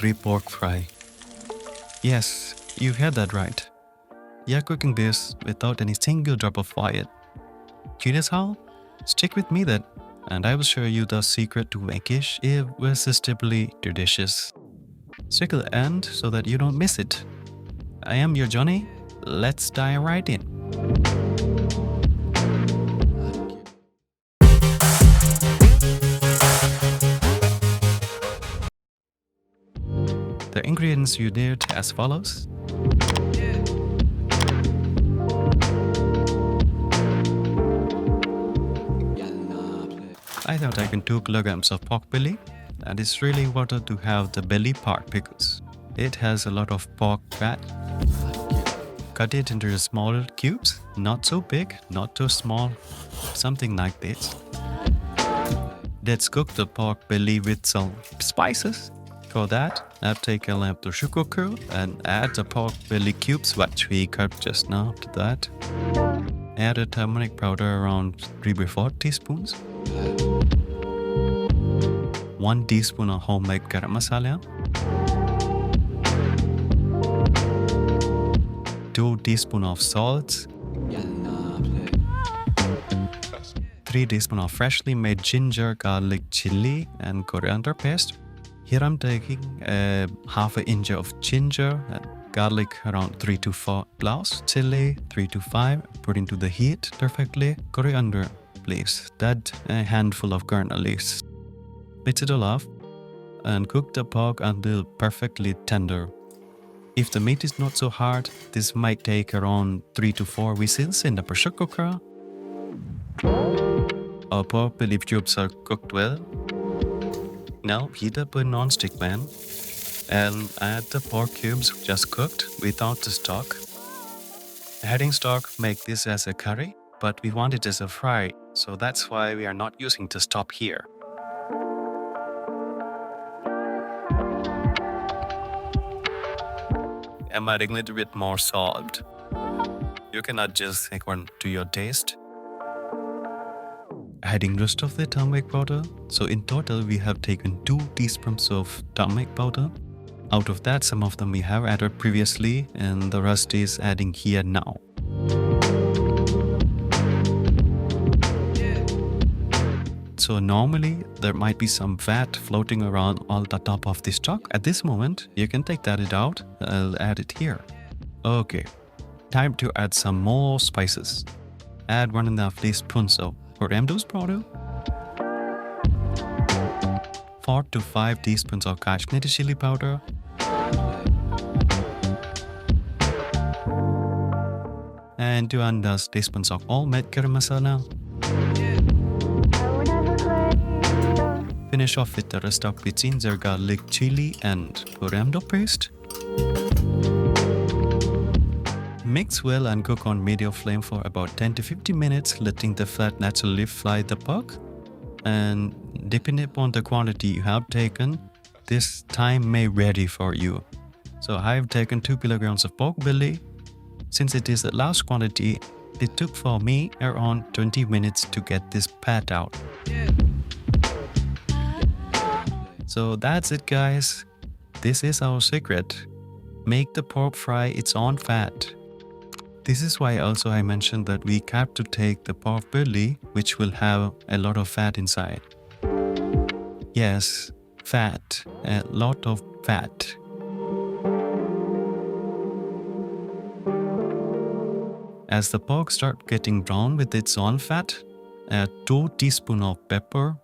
gluten-free pork fry. Yes, you heard that right. We are cooking this without any single drop of oil. Curious how? Stick with me then, and I will show you the secret to makish irresistibly delicious. Stick to the end so that you don't miss it. I am your Johnny. Let's dive right in. The ingredients you need as follows. I have taken 2 kilograms of pork belly, and it's really important to have the belly part because it has a lot of pork fat. Cut it into small cubes, not so big, not too small, something like this. Let's cook the pork belly with some spices. For that, I've taken a pressure cooker and add the pork belly cubes which we cut just now to that. Add a turmeric powder around 3 to 4 teaspoons. 1 teaspoon of homemade garam masala. 2 teaspoons of salt. 3 teaspoons of freshly made ginger, garlic, chili, and coriander paste. Here I'm taking half an inch of ginger and garlic around 3 to 4 cloves, chili 3 to 5, put into the heat perfectly, coriander leaves, that a handful of garlic leaves. Mix it all off and cook the pork until perfectly tender. If the meat is not so hard, this might take around 3 to 4 whistles in the pressure cooker. Our pork belly cubes are cooked well. Now heat up a non-stick pan and add the pork cubes just cooked without the stock. Adding stock make this as a curry, but we want it as a fry, so that's why we are not using the stock here. I'm adding a little bit more salt. You can adjust according to your taste. Adding rest of the turmeric powder. So in total we have taken 2 teaspoons of turmeric powder. Out of that, some of them we have added previously and the rest is adding here now. So normally there might be some fat floating around on the top of this stock. At this moment, you can take that out. I'll add it here. Okay, time to add some more spices. Add 1.5 teaspoons of coriander powder, 4 to 5 teaspoons of Kashmiri chili powder, and 2.5 teaspoons of all-made garam masala. Finish off with the rest of the ginger, garlic, chili, and coriander paste. Mix well and cook on medium flame for about 10 to 15 minutes, letting the fat naturally fry the pork. And depending upon the quantity you have taken, this time may vary for you. So I have taken 2 kilograms of pork belly. Since it is a large quantity, it took for me around 20 minutes to get this fat out. So that's it, guys. This is our secret. Make the pork fry its own fat. This is why also I mentioned that we have to take the pork belly, which will have a lot of fat inside. Yes, fat, a lot of fat. As the pork starts getting brown with its own fat, add 2 teaspoons of pepper,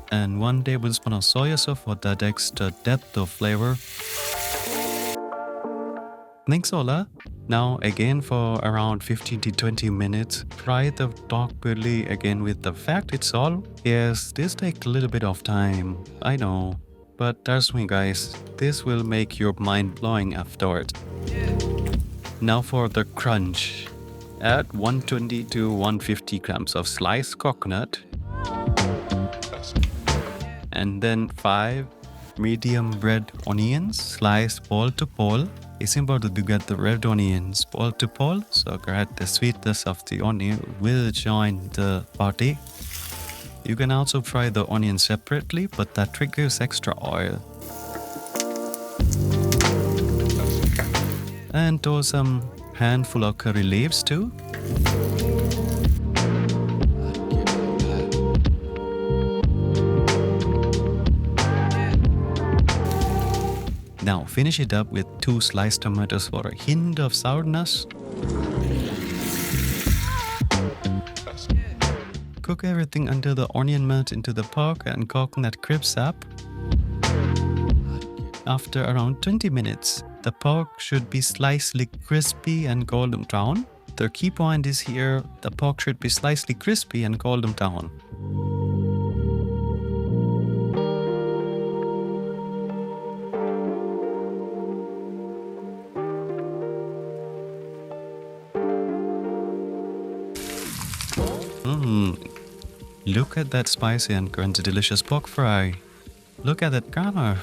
and 1 tablespoon of soy sauce for that extra depth of flavor. Thanks, Ola. Now again for around 15 to 20 minutes, fry the pork belly again with the fat. It's all. Yes, this takes a little bit of time, I know. But trust me, guys, this will make your mind blowing afterwards. Now for the crunch. Add 120 to 150 grams of sliced coconut. And then 5 medium red onions sliced pole to pole. It's important to get the red onions boiled to boil, so that the sweetness of the onion will join the party. You can also fry the onion separately, but that triggers extra oil. And toss some handful of curry leaves too. Now finish it up with 2 sliced tomatoes for a hint of sourness. Cook everything until the onion melts into the pork and coconut crisps up. After around 20 minutes, the pork should be slightly crispy and golden brown. The key point is here, the pork should be slightly crispy and golden brown. Look at that spicy and crunchy delicious pork fry. Look at that color.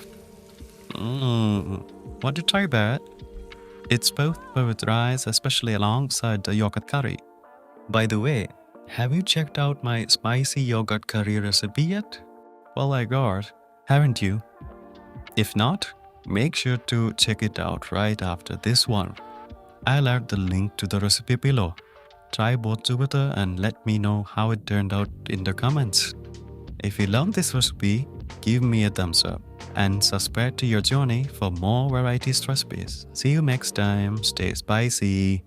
Want to try that? It's both with rice, especially alongside the yogurt curry. By the way, have you checked out my spicy yogurt curry recipe yet? Well, I got, haven't you? If not, make sure to check it out right after this one. I'll add the link to the recipe below. Try both together and let me know how it turned out in the comments. If you love this recipe, give me a thumbs up and subscribe to your journey for more varieties recipes. See you next time. Stay spicy.